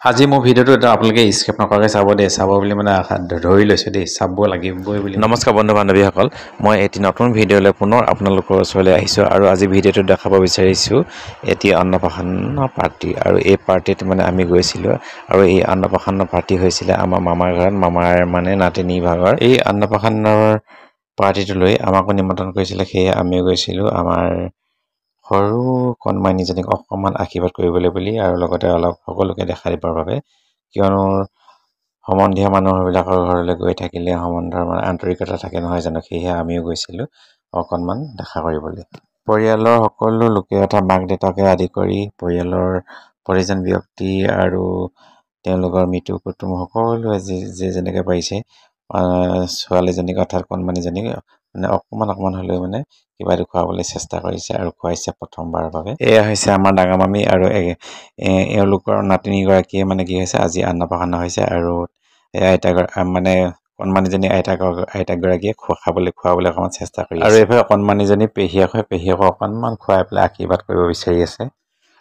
আজি মোৰ ভিডিঅ'টো আপোনালোকে স্কিপ নকৰাকৈ চাব দেই চাব বুলি মানে আশা ধৰি লৈছোঁ দেই চাব লাগিবই বুলি নমস্কাৰ বন্ধু বান্ধৱীসকল মই এটি নতুন ভিডিঅ'লৈ পুনৰ আপোনালোকৰ ওচৰলৈ আহিছোঁ আৰু আজি ভিডিঅ'টো দেখাব বিচাৰিছোঁ এটি অন্নপ্ৰাশন পাৰ্টি আৰু এই পাৰ্টিত মানে আমি গৈছিলোঁ আৰু এই অন্নপ্ৰাশন পাৰ্টি হৈছিলে আমাৰ মামাৰ ঘৰত মামাৰ মানে নাতিনী ভাগৰ এই অন্নপ্ৰাশনৰ পাৰ্টিটোলৈ আমাকো নিমন্ত্ৰণ কৰিছিলে সেয়ে আমিও গৈছিলোঁ আমাৰ সৰু কণমানিজনীক অকণমান আশীৰ্বাদ কৰিবলৈ বুলি আৰু লগতে অলপ সকলোকে দেখা দিবৰ বাবে কিয়নো সম্বন্ধীয় মানুহবিলাকৰ ঘৰলৈ গৈ থাকিলে সম্বন্ধৰ মানে আন্তৰিকতা থাকে নহয় জানো সেয়েহে আমিও গৈছিলোঁ অকণমান দেখা কৰিবলৈ পৰিয়ালৰ সকলো লোকে অৰ্থাৎ মাক দেউতাকে আদি কৰি পৰিয়ালৰ পৰিজন ব্যক্তি আৰু তেওঁলোকৰ মৃত্যু কুটুম সকলোৱে যে যেনেকৈ পাৰিছে ছোৱালীজনীক অৰ্থাৎ কণমানিজনীক মানে অকণমান হ'লেও মানে কিবা এটা খুৱাবলৈ চেষ্টা কৰিছে আৰু খুৱাইছে প্ৰথমবাৰৰ বাবে এয়া হৈছে আমাৰ ডাঙৰ মামী আৰু এওঁলোকৰ নাতিনীগৰাকীয়ে মানে কি হৈছে আজি অন্নপ্ৰাশন হৈছে আৰু মানে কণমানিজনী আইতাকগৰাকীয়ে খুৱাবলৈ অকণমান চেষ্টা কৰি আছে আৰু এইফালে কণমানিজনী পেহীয়েকক অকণমান খুৱাই পেলাই আশীৰ্বাদ কৰিব বিচাৰি আছে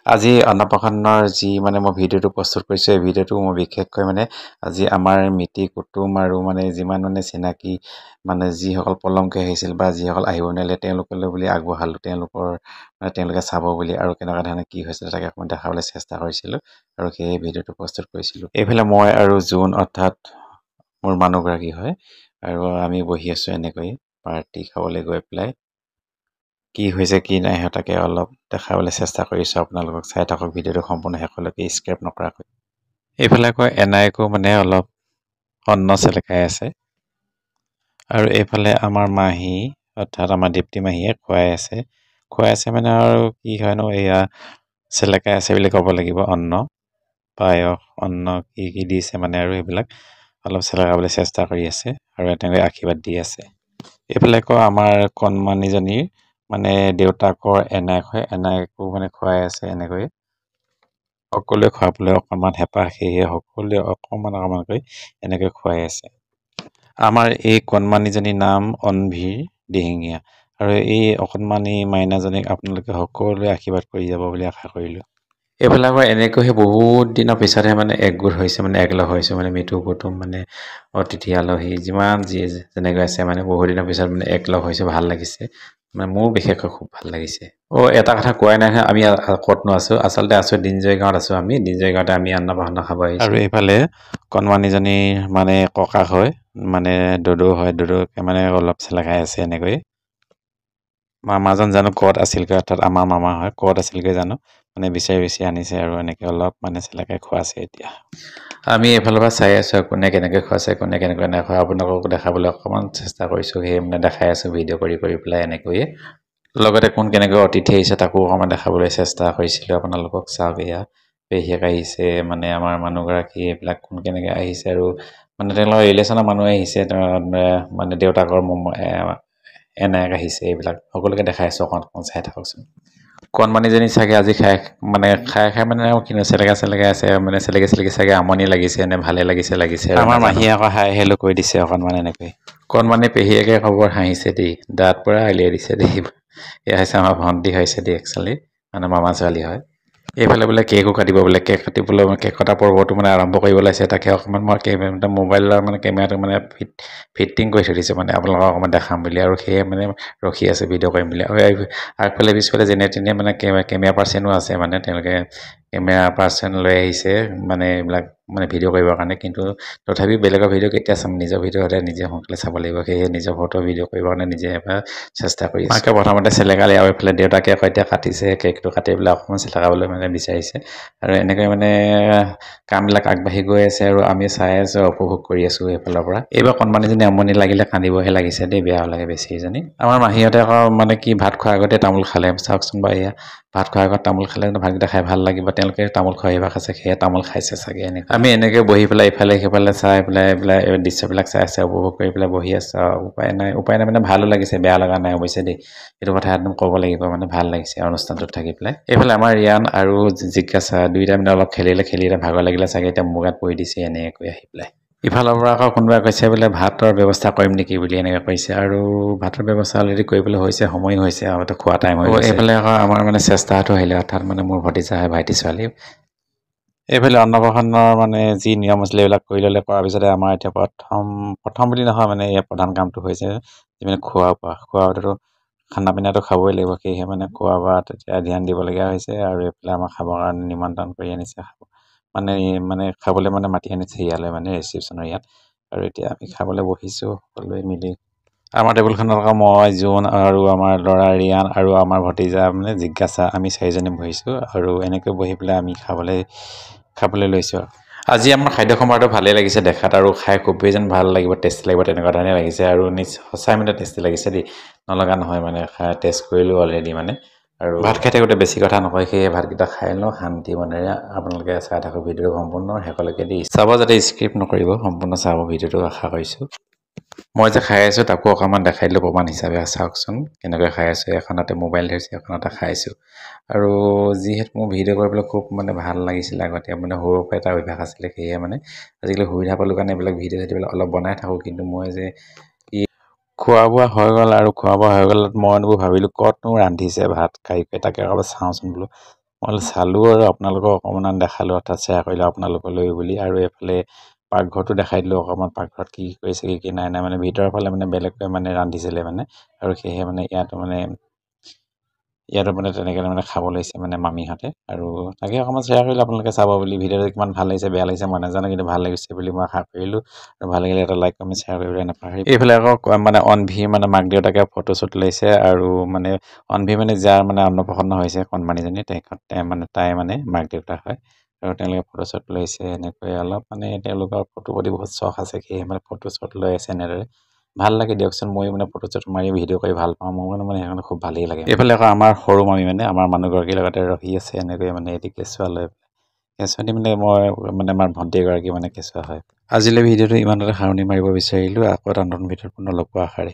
আজি অন্নপ্ৰাশনৰ যি মানে মই ভিডিঅ'টো প্ৰস্তুত কৰিছোঁ এই ভিডিঅ'টো মই বিশেষকৈ মানে আজি আমাৰ মিতি কুটুম আৰু মানে যিমান মানে চিনাকি মানে যিসকল পলমকৈ আহিছিল বা যিসকল আহিব নোৱাৰিলে তেওঁলোকলৈ বুলি আগবঢ়ালোঁ তেওঁলোকে চাব বুলি আৰু কেনেকুৱা ধৰণে কি হৈছিলে তাকে অকণমান দেখাবলৈ চেষ্টা কৰিছিলোঁ আৰু সেই ভিডিঅ'টো প্ৰস্তুত কৰিছিলোঁ এইফালে মই আৰু জোন অৰ্থাৎ মোৰ মানুহগৰাকী হয় আৰু আমি বহি আছোঁ এনেকৈ পাৰ্টি খাবলৈ গৈ পেলাই কি হৈছে কি নাই তাকে অলপ দেখাবলৈ চেষ্টা কৰিছোঁ আপোনালোকক চাই থাকক ভিডিঅ'টো সম্পূৰ্ণ শেষলৈকে স্ক্ৰিপ্ট নকৰাকৈ এইফালে আকৌ এনাইকো মানে অলপ অন্ন চেলেকাই আছে আৰু এইফালে আমাৰ মাহী অৰ্থাৎ আমাৰ দীপ্তি মাহীয়ে খুৱাই আছে মানে আৰু কি হয়নো এয়া চেলেকাই আছে বুলি ক'ব লাগিব অন্ন পায়স অন্ন কি দিছে মানে আৰু এইবিলাক অলপ চেলেকাবলৈ চেষ্টা কৰি আছে আৰু তেনেকৈ আশীৰ্বাদ দি আছে এইফালে আকৌ আমাৰ কণমানিজনীৰ মানে দেউতাকৰ এনাইকো মানে খুৱাই আছে এনেকৈ সকলোৱে খুৱাবলৈ অকণমান হেঁপাহ সেয়ে সকলোৱে অকণমানকৈ এনেকৈ খুৱাই আছে আমাৰ এই কণমানিজনীৰ নাম অনভীৰ দিহিঙীয়া আৰু এই অকণমানি মাইনাজনীক আপোনালোকে সকলোৱে আশীৰ্বাদ কৰি যাব বুলি আশা কৰিলোঁ এইফালে আকৌ এনেকৈহে বহুত দিনৰ পিছতহে মানে একগোট হৈছে মানে একলগ হৈছে মানে মৃত্যু কুটুম মানে অতিথি আলহী যিমান যি যেনেকৈ আছে মানে বহুত দিনৰ পিছত মানে একলগ হৈছে ভাল লাগিছে মানে মোৰ বিশেষকৈ খুব ভাল লাগিছে এটা কথা কোৱাই নাই আমি ক'তনো আছোঁ আচলতে আছোঁ দিনজয় গাঁৱত আছোঁ আমি দিনজয় গাঁৱতে আমি অন্নপ্ৰাশন খাব আহিছোঁ আৰু এইফালে কণমানিজনীৰ মানে ককাক হয় মানে দদৌ হয় দদৌকে মানে অলপ চেলেকাই আছে এনেকৈ মামাজন জানো ক'ত আছিলগৈ অৰ্থাৎ আমাৰ মামা হয় ক'ত আছিলগৈ জানো মানে বিচাৰি আনিছে আৰু এনেকৈ অলপ মানে চেলেকাই খুৱাইছে এতিয়া আমি এইফালৰ পৰা চাই আছোঁ কোনে কেনেকৈ খুৱাইছে কোনে কেনেকৈ নাখোৱা আপোনালোকক দেখাবলৈ অকণমান চেষ্টা কৰিছোঁ সেয়ে মানে দেখাই আছোঁ ভিডিঅ' কৰি পেলাই এনেকৈয়ে লগতে কোন কেনেকৈ অতিথি আহিছে তাকো অকণমান দেখাবলৈ চেষ্টা কৰিছিলোঁ আপোনালোকক চাওক এয়া পেহীয়েক আহিছে মানে আমাৰ মানুহগৰাকী এইবিলাক কোন কেনেকৈ আহিছে আৰু মানে তেওঁলোকৰ ৰিলেশ্যনৰ মানুহে আহিছে মানে দেউতাকৰ এনায়েক আহিছে এইবিলাক সকলোকে দেখাইছোঁ অকণমান চাই থাককচোন কণমানিজনী চাগে আজি খাই মানে কিন্তু চেলেকাই আছে মানে চেলেকি চাগে আমনি লাগিছে নে ভালে লাগিছে আমাৰ মাহীয়ে আকৌ হাই হেল্ল' কৈ দিছে অকণমান এনেকৈ কণমানি পেহীয়েকে খবৰ হাঁহিছে দেই দাঁত পৰা উলিয়াই দিছে দেই এয়া হৈছে আমাৰ ভণ্টি হৈছে দেই একচুৱেলি মানে মামা ছোৱালী হয় এইফালে বোলে কেকো কাটিব বোলে কেক কাটিবলৈ কেক কটা পৰ্বটো মানে আৰম্ভ কৰিব লাগিছে তাকে অকণমান মই মোবাইলৰ মানে কেমেৰাটো মানে ফিটিং কৰি থৈ দিছোঁ মানে আপোনালোকক অকণমান দেখাম বুলি আৰু সেয়ে মানে ৰখি আছে ভিডিঅ' কৰিম বুলি আৰু আগফালে পিছফালে যেনে তেনে মানে কেমেৰা পাৰ্চনো আছে মানে তেওঁলোকে কেমেৰা পাৰ্চন লৈ আহিছে মানে এইবিলাক মানে ভিডিঅ' কৰিবৰ কাৰণে কিন্তু তথাপি বেলেগৰ ভিডিঅ' কেতিয়া চাম নিজৰ ভিডিঅ' সদায় নিজে সোনকালে চাব লাগিব সেয়ে নিজৰ ফটো ভিডিঅ' কৰিবৰ কাৰণে নিজে এবাৰ চেষ্টা কৰি আছোঁ প্ৰথমতে চেলেকালে আৰু এইফালে দেউতাকে আকৌ এতিয়া কাটিছে কেকটো কাটি পেলাই অকণমান চেলেকাবলৈ মানে বিচাৰিছে আৰু এনেকৈ মানে কামবিলাক আগবাঢ়ি গৈ আছে আৰু আমি চাই আছোঁ উপভোগ কৰি আছোঁ এইফালৰ পৰা এইবাৰ কণমানিজনী আমনি লাগিলে কান্দিবহে লাগিছে দেই বেয়া লাগে বেছিজনী আমাৰ মাহীহঁতে আকৌ মানে কি ভাত খোৱাৰ আগতে তামোল খালে চাওকচোন বাৰু এয়া ভাত খোৱাৰ আগত তামোল খালে ভাতকেইটা খাই ভাল লাগিব তেওঁলোকে তামোল খোৱা অভ্যাস আছে সেয়ে তামোল খাইছে চাগে এনেকৈ আমি এনেকৈ বহি পেলাই ইফালে সিফালে চাই পেলাই এইবিলাক দৃশ্যবিলাক চাই আছে উপভোগ কৰি পেলাই বহি আছোঁ উপায় নাই মানে ভালো লাগিছে বেয়া লগা নাই অৱশ্যে দেই এইটো কথা একদম ক'ব লাগিব মানে ভাল লাগিছে অনুষ্ঠানটোত থাকি পেলাই এইফালে আমাৰ ৰিয়ান আৰু জিজ্ঞাসা দুইটা মানে অলপ খেলিলে ভাগৰ লাগিলে চাগে এতিয়া মোৰ গাত পৰি দিছে এনেকৈ আহি পেলাই ইফালৰ পৰা আকৌ কোনোবাই কৈছে বোলে ভাতৰ ব্যৱস্থা কৰিম নেকি বুলি এনেকৈ কৈছে আৰু ভাতৰ ব্যৱস্থা অলৰেডি কৰিবলৈ হৈছে সময় হৈছে আৰু খোৱা টাইম হৈ গৈছে এইফালে আকৌ আমাৰ মানে চেষ্টাটো আহিলে অৰ্থাৎ মানে মোৰ ভতিজা হয় ভাইটি ছোৱালী এইফালে অন্নপ্ৰাশনৰ মানে যি নিয়ম আছিলে এইবিলাক কৰি ল'লে কৰাৰ পিছতে আমাৰ এতিয়া প্ৰথম বুলি নহয় মানে ইয়াৰ প্ৰধান কামটো হৈছে মানে খোৱা বোৱাটো খানা পিনাটো খাবই লাগিব সেয়েহে মানে খোৱা বোৱাত এতিয়া ধ্যান দিবলগীয়া হৈছে আৰু এইফালে আমাৰ খাবৰ কাৰণে নিমন্ত্ৰণ কৰি আনিছে মানে খাবলৈ মানে মাতি আনিছে ইয়ালৈ মানে ৰিচিপশ্যনৰ ইয়াত আৰু এতিয়া আমি খাবলৈ বহিছোঁ সকলোৱে মিলি আমাৰ টেবুলখনত আকৌ মই জোন আৰু আমাৰ ল'ৰা ৰিয়ান আৰু আমাৰ ভতিজা মানে জিজ্ঞাসা আমি 4জনে বহিছোঁ আৰু এনেকৈ বহি পেলাই আমি খাবলৈ লৈছোঁ আজি আমাৰ খাদ্য সম্ভাৰটো ভালেই লাগিছে দেখাত আৰু খাই খুবেই যেন ভাল লাগিব টেষ্টি লাগিব তেনেকুৱা ধৰণে লাগিছে আৰু সঁচাই মানে টেষ্টি লাগিছে দেই নলগা নহয় মানে খাই টেষ্ট কৰিলোঁ অলৰেডি মানে আৰু ভাত খাই থাকোঁতে বেছি কথা নকয় সেয়ে ভাতকেইটা খাই লওঁ শান্তি মনেৰে আপোনালোকে চাই থাকক ভিডিঅ'টো সম্পূৰ্ণ শেষলৈকে দি চাব যাতে স্কিপ নকৰিব সম্পূৰ্ণ চাব ভিডিঅ'টো আশা কৰিছোঁ মই যে খাই আছোঁ তাকো অকণমান দেখাই দিলোঁ প্ৰমাণ হিচাপে চাওকচোন কেনেকৈ খাই আছোঁ এখনতে মোবাইল ধৰিছোঁ এখনতে খাইছোঁ আৰু যিহেতু মোৰ ভিডিঅ' কৰিবলৈ খুব মানে ভাল লাগিছিলে আগতে মানে সৰুৰ পৰা এটা অভ্যাস আছিলে সেয়ে মানে আজিকালি সুবিধা পালোঁ কাৰণে এইবিলাক ভিডিঅ' অলপ বনাই থাকোঁ কিন্তু মই যে খোৱা বোৱা হৈ গ'ল আৰু খোৱা বোৱা হৈ গ'লত মই ভাবিলোঁ ক'তনো ৰান্ধিছে ভাত খাই তাকে আকৌ চাওঁচোন বোলো মই চালোঁ আৰু আপোনালোকক অকণমান দেখালোঁ অৰ্থাৎ শ্বেয়াৰ কৰিলোঁ আপোনালোকলৈ বুলি আৰু এইফালে পাকঘৰটো দেখাই দিলোঁ অকণমান পাকঘৰত কি কৰিছে কি নাই মানে ভিতৰৰ ফালে মানে বেলেগকৈ মানে ৰান্ধিছিলে মানে আৰু সেয়েহে মানে ইয়াতো মানে তেনেকৈ মানে খাব লৈছে মানে মামীহঁতে আৰু তাকে অকণমান শ্বেয়াৰ কৰিলোঁ আপোনালোকে চাব বুলি ভিডিঅ'টো কিমান ভাল লাগিছে বেয়া লাগিছে মই নাজানো কিন্তু ভাল লাগিছে বুলি মই আশা কৰিলোঁ আৰু ভাল লাগিলে এটা লাইক কমেণ্ট শ্বেয়াৰ কৰিবলৈ নাপাহৰিব এইফালে আকৌ মানে অনভি মানে মাক দেউতাকে ফটোশ্বুট লৈছে আৰু মানে অনভি মানে যাৰ মানে অন্নপ্ৰাশন হৈছে কণমানিজনী তাই মানে মাক দেউতাক হয় আৰু তেওঁলোকে ফটোশ্বুট লৈছে এনেকৈ অলপ মানে তেওঁলোকৰ ফটো প্ৰতি বহুত চখ আছে সেয়েহে মানে ফটোশ্বুট লৈ আছে এনেদৰে ভাল লাগে দিয়কচোন মই মানে ফটোশ্বুট মাৰি ভিডিঅ' কৰি ভাল পাওঁ মোৰ মানে সেইকাৰণে খুব ভালেই লাগে এইফালে আকৌ আমাৰ সৰু মামী মানে আমাৰ মানুহগৰাকীৰ লগতে ৰহি আছে এনেকৈ মানে এটি কেঁচুৱা লৈ কেঁচুৱাটি মানে মই মানে আমাৰ ভণ্টি এগৰাকী মানে কেঁচুৱা হয় আজিলৈ ভিডিঅ'টো ইমানতে সাৰণি মাৰিব বিচাৰিলোঁ আকৌ এটা নতুন ভিডিঅ'ত পুনৰ লগ পোৱা আশাৰে